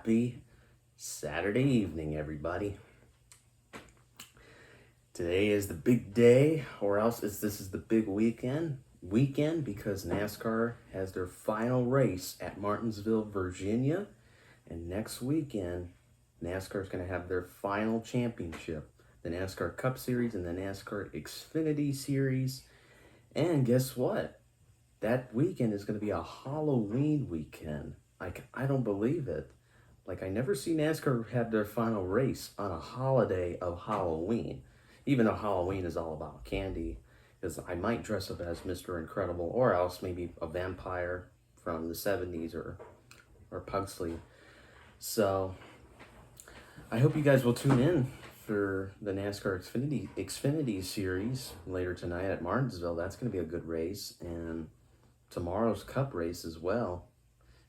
Happy Saturday evening, everybody. Today is the big day, or else this is the big weekend because NASCAR has their final race at Martinsville, Virginia, and next weekend NASCAR is going to have their final championship, the NASCAR Cup Series and the NASCAR Xfinity Series. And guess what? That weekend is going to be a Halloween weekend. I don't believe it. I never see NASCAR have their final race on a holiday of Halloween. Even though Halloween is all about candy, because I might dress up as Mr. Incredible, or else maybe a vampire from the 70s or Pugsley. So I hope you guys will tune in for the NASCAR Xfinity Series later tonight at Martinsville. That's going to be a good race, and tomorrow's Cup race as well.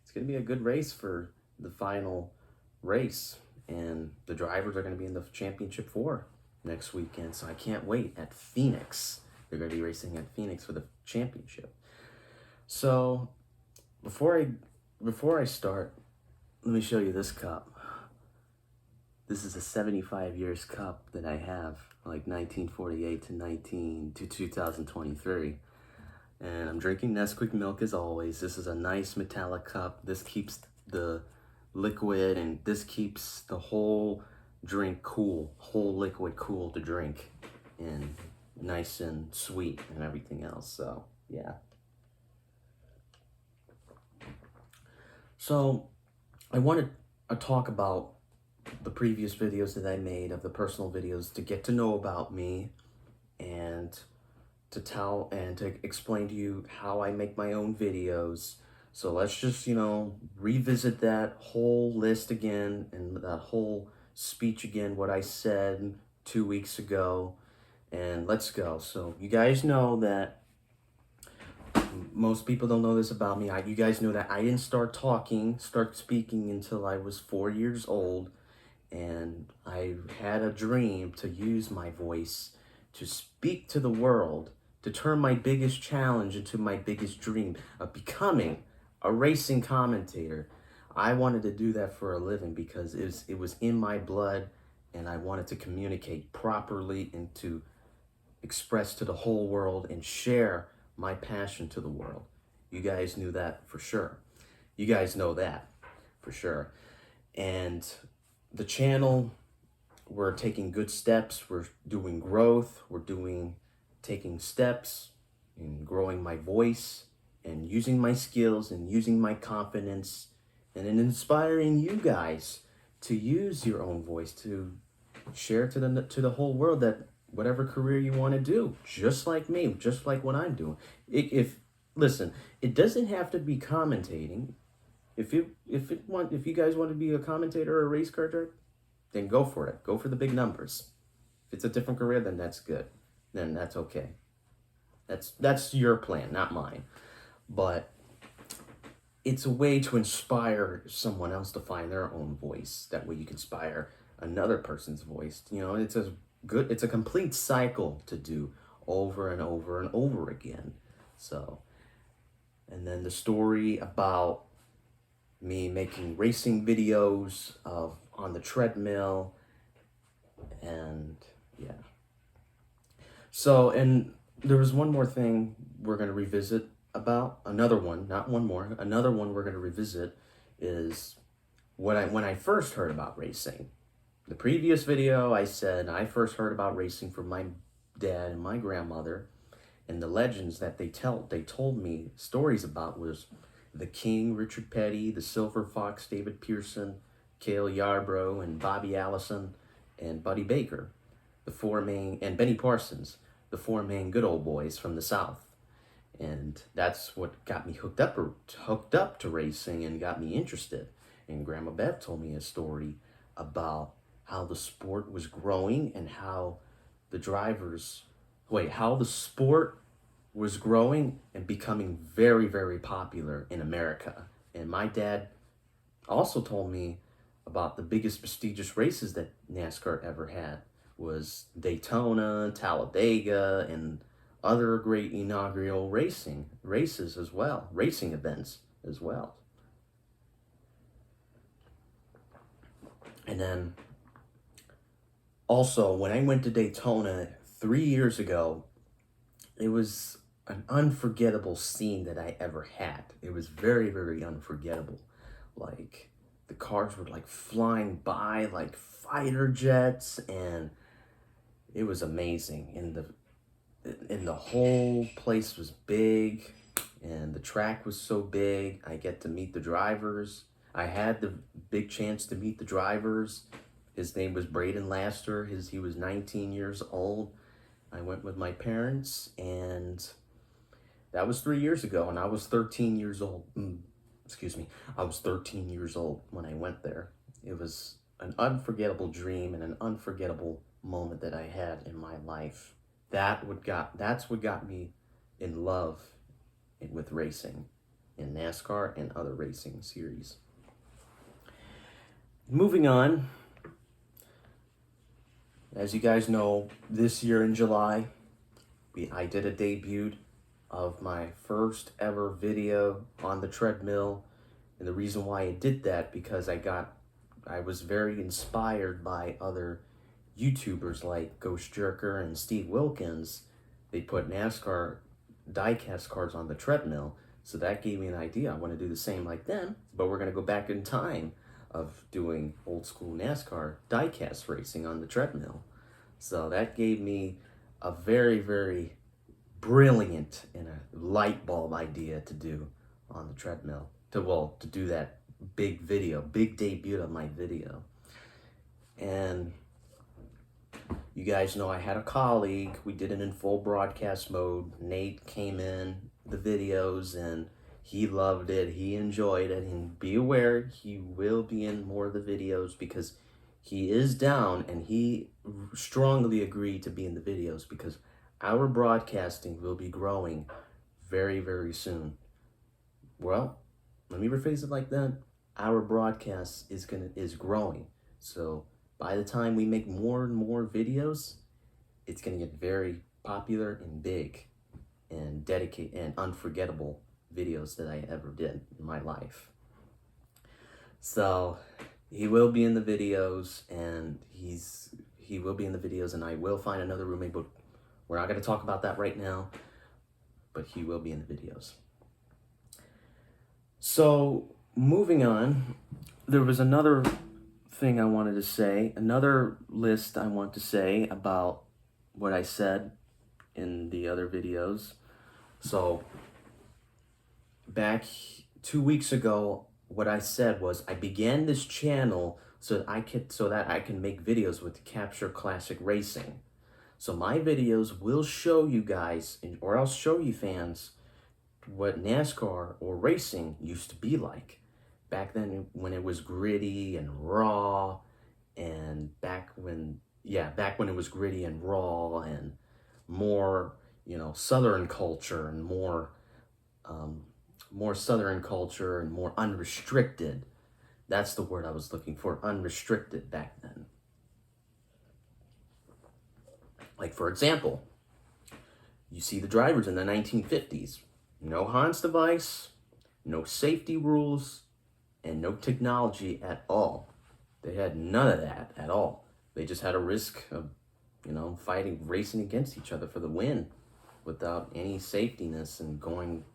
It's going to be a good race for the final race, and the drivers are going to be in the championship 4 next weekend, so I can't wait. At Phoenix, they're going to be racing at Phoenix for the championship. So before I start, let me show you this cup. This is a 75 years cup that I have, 1948 to 2023. And I'm drinking Nesquik milk as always. This is a nice metallic cup. This keeps the liquid, and this keeps the whole drink cool, whole liquid cool to drink, and nice and sweet and everything else. So yeah. So I wanted to talk about the previous videos that I made, of the personal videos, to get to know about me and to tell and to explain to you how I make my own videos. So let's just, revisit that whole list again and that whole speech again, what I said 2 weeks ago, and let's go. So you guys know that most people don't know this about me. You guys know that I didn't start speaking until I was 4 years old, and I had a dream to use my voice to speak to the world, to turn my biggest challenge into my biggest dream of becoming a racing commentator. I wanted to do that for a living because it was in my blood, and I wanted to communicate properly and to express to the whole world and share my passion to the world. You guys knew that for sure. You guys know that for sure. And the channel, we're taking good steps. We're doing growth. Taking steps in growing my voice and using my skills and using my confidence, and in inspiring you guys to use your own voice to share to the whole world that whatever career you want to do, just like me, just like what I'm doing. Listen, it doesn't have to be commentating. If you guys want to be a commentator or a race car driver, then go for it. Go for the big numbers. If it's a different career, then that's good. Then that's okay. That's your plan, not mine. But it's a way to inspire someone else to find their own voice. That way you can inspire another person's voice. It's a complete cycle to do over and over and over again. So, and then the story about me making racing videos on the treadmill, and yeah. So, and there was one more thing we're going to revisit about. Another one, not one more. Another one we're going to revisit is when I first heard about racing. The previous video, I said I first heard about racing from my dad and my grandmother, and the legends that they told me stories about was the King, Richard Petty, the Silver Fox, David Pearson, Cale Yarborough, and Bobby Allison, and Buddy Baker, and Benny Parsons, the 4 main good old boys from the South. And that's what got me hooked up to racing and got me interested. And Grandma Bev told me a story about how the sport was growing and how how the sport was growing and becoming very, very popular in America. And my dad also told me about the biggest prestigious races that NASCAR ever had was Daytona, Talladega, and other great inaugural racing events as well. And then also, when I went to Daytona 3 years ago, it was an unforgettable scene that I ever had. It was very, very unforgettable. Like, the cars were like flying by like fighter jets, and it was amazing. And the whole place was big, and the track was so big. I get to meet the drivers. I had the big chance to meet the drivers. His name was Braden Laster. He was 19 years old. I went with my parents, and that was 3 years ago, and I was 13 years old. Excuse me. I was 13 years old when I went there. It was an unforgettable dream and an unforgettable moment that I had in my life. That's what got me in love with racing in NASCAR and other racing series. Moving on, as you guys know, this year in July, I did a debut of my first ever video on the treadmill. And the reason why I did that, because I was very inspired by other YouTubers like Ghost Jerker and Steve Wilkins. They put NASCAR diecast cars on the treadmill. So that gave me an idea. I want to do the same like them, but we're going to go back in time of doing old school NASCAR diecast racing on the treadmill. So that gave me a very, very brilliant and a light bulb idea to do on the treadmill. To do that big debut of my video. And you guys know I had a colleague. We did it in full broadcast mode. Nate came in the videos and he loved it. He enjoyed it. And be aware, he will be in more of the videos because he is down and he strongly agreed to be in the videos because our broadcasting will be growing very, very soon. Well, let me rephrase it like that. Our broadcast is growing. So by the time we make more and more videos, it's gonna get very popular and big and dedicated and unforgettable videos that I ever did in my life. So he will be in the videos, and he will be in the videos, and I will find another roommate, but we're not gonna talk about that right now. But he will be in the videos. So moving on, there was another thing I wanted to say, another list I want to say about what I said in the other videos. So back 2 weeks ago, what I said was I began this channel so that I can make videos with Capture Classic Racing. So my videos will show you guys, or I'll show you fans, what NASCAR or racing used to be like. Back then when it was gritty and raw, and back when it was gritty and raw and more, Southern culture and more Southern culture and more unrestricted. That's the word I was looking for, unrestricted back then. Like, for example, you see the drivers in the 1950s. No Hans device, no safety rules, and no technology at all. They had none of that at all. They just had a risk of, fighting, racing against each other for the win without any safetiness and going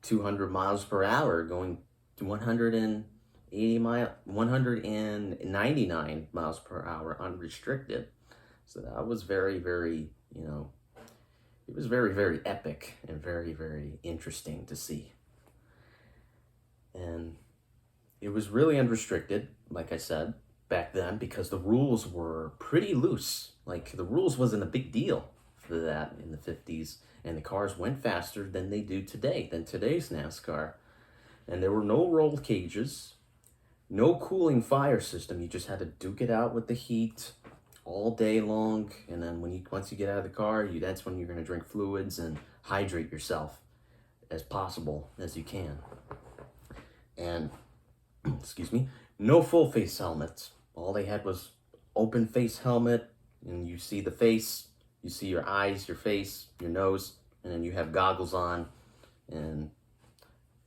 200 miles per hour, going to 199 miles per hour unrestricted. So that was very, very, it was very, very epic and very, very interesting to see. And it was really unrestricted, like I said, back then, because the rules were pretty loose. Like, the rules wasn't a big deal for that in the 50s, and the cars went faster than they do today, than today's NASCAR. And there were no roll cages, no cooling fire system. You just had to duke it out with the heat all day long, and then once you get out of the car, that's when you're going to drink fluids and hydrate yourself as possible as you can. And excuse me, no full face helmets. All they had was open face helmet, and you see the face, you see your eyes, your face, your nose, and then you have goggles on, and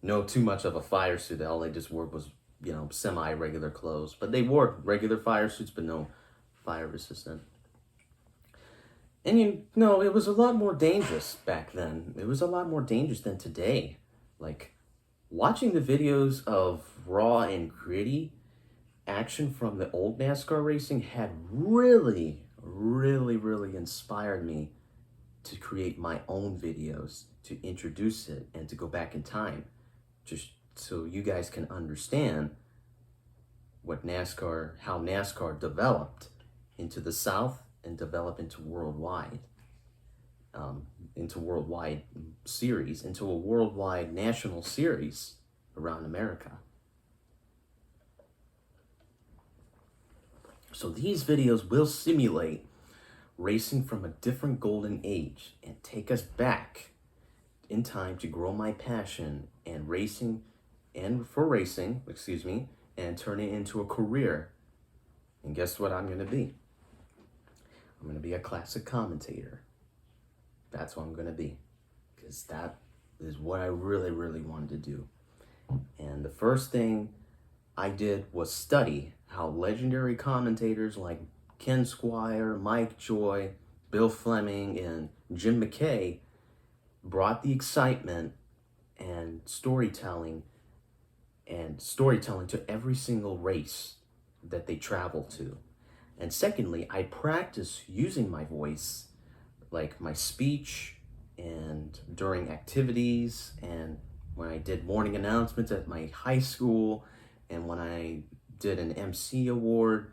no too much of a fire suit. All they just wore was you know, semi-regular clothes. But they wore regular fire suits, but no fire resistant. And you know, it was a lot more dangerous back then. It was a lot more dangerous than today. Like, watching the videos of raw and gritty action from the old NASCAR racing had really, really inspired me to create my own videos, to introduce it, and to go back in time, just so you guys can understand what NASCAR, how NASCAR developed into the South and developed into worldwide, series, into a worldwide national series around America. So these videos will simulate racing from a different golden age and take us back in time to grow my passion and racing, and turn it into a career. And guess what I'm going to be? I'm going to be a classic commentator. That's what I'm going to be, because that is what I really wanted to do. And the first thing I did was study how legendary commentators like Ken Squire, Mike Joy, Bill Fleming, and Jim McKay brought the excitement and storytelling to every single race that they traveled to. And secondly, I practiced using my voice, like my speech and during activities, and when I did morning announcements at my high school, and when I did an MC award.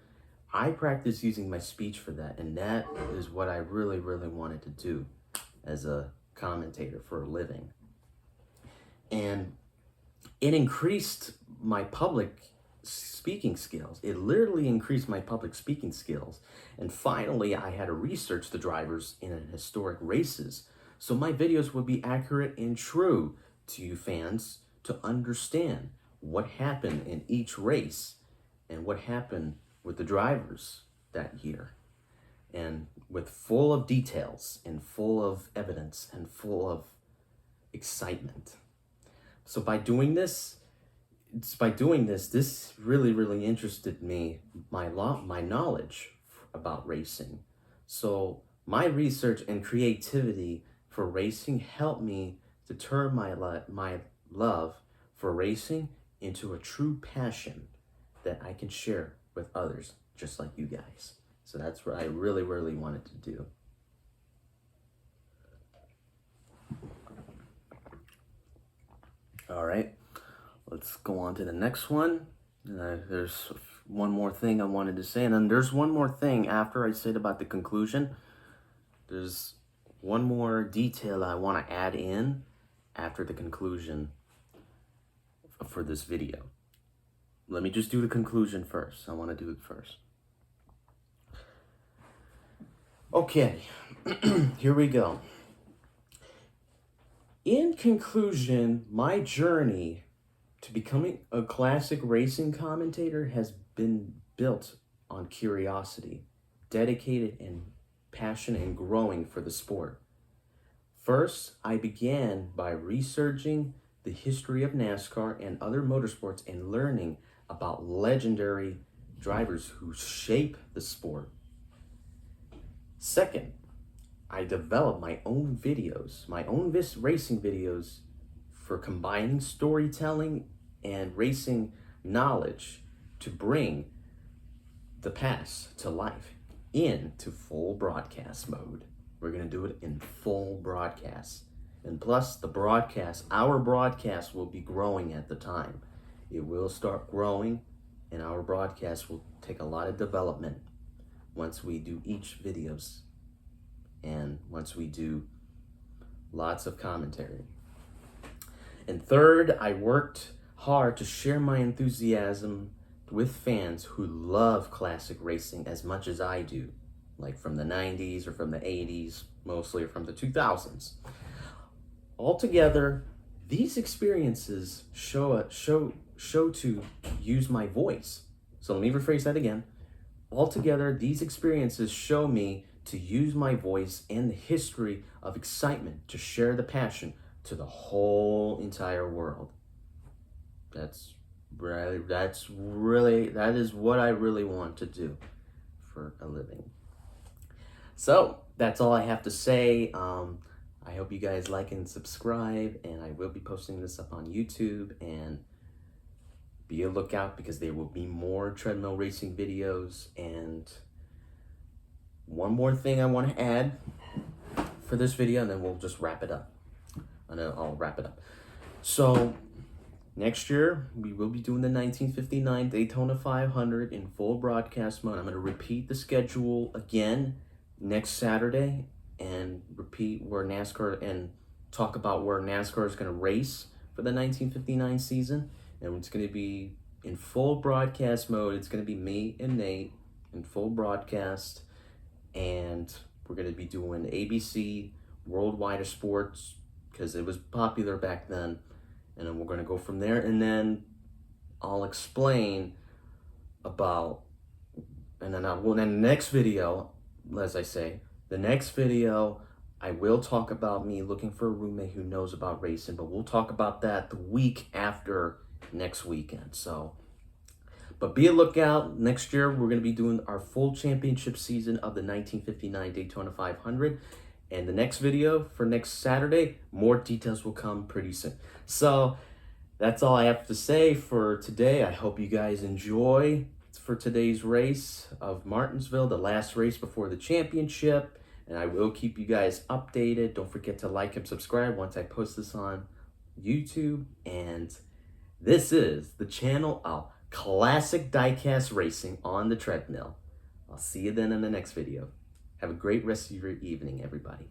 I practiced using my speech for that, and that is what I really wanted to do as a commentator for a living. And it increased my public speaking skills. It literally increased my public speaking skills. And finally, I had to research the drivers in historic races, so my videos would be accurate and true to you fans to understand what happened in each race and what happened with the drivers that year, and with full of details and full of evidence and full of excitement. So by doing this, this really interested me, my knowledge about racing. So my research and creativity for racing helped me to turn my love for racing into a true passion that I can share with others, just like you guys. So that's what I really wanted to do. All right, let's go on to the next one. There's one more thing I wanted to say, and then there's one more thing after I said about the conclusion. There's one more detail I want to add in after the conclusion for this video. Let me just do the conclusion first. I want to do it first. Okay, here we go. In conclusion, my journey to becoming a classic racing commentator has been built on curiosity, dedicated and passion and growing for the sport. First, I began by researching the history of NASCAR and other motorsports and learning about legendary drivers who shape the sport. Second, I developed my own videos, racing videos for combining storytelling and racing knowledge to bring the past to life into full broadcast mode. We're going to do it in full broadcast. And plus, our broadcast will be growing at the time. It will start growing, and our broadcast will take a lot of development once we do each videos and once we do lots of commentary. And third, I worked hard to share my enthusiasm with fans who love classic racing as much as I do, like from the 90s or from the 80s, mostly, or from the 2000s. Altogether, these experiences show to use my voice. So let me rephrase that again. Altogether, these experiences show me to use my voice and the history of excitement to share the passion to the whole entire world. That's Right? That is what I really want to do for a living. So that's all I have to say. I hope you guys like and subscribe, and I will be posting this up on YouTube, and be a lookout because there will be more treadmill racing videos. And one more thing I want to add for this video, and then we'll just wrap it up. And I'll wrap it up. So next year, we will be doing the 1959 Daytona 500 in full broadcast mode. I'm going to repeat the schedule again next Saturday and repeat where NASCAR and talk about where NASCAR is going to race for the 1959 season. And it's going to be in full broadcast mode. It's going to be me and Nate in full broadcast. And we're going to be doing ABC, Worldwide Sports, because it was popular back then. And then we're going to go from there. And then I'll explain about, and then the next video, as I say, the next video, I will talk about me looking for a roommate who knows about racing, but we'll talk about that the week after next weekend. So, but be a lookout. Next year, we're going to be doing our full championship season of the 1959 Daytona 500. And the next video for next Saturday, more details will come pretty soon. So that's all I have to say for today. I hope you guys enjoy for today's race of Martinsville, the last race before the championship. And I will keep you guys updated. Don't forget to like and subscribe once I post this on YouTube. And this is the channel of Classic Diecast Racing on the treadmill. I'll see you then in the next video. Have a great rest of your evening, everybody.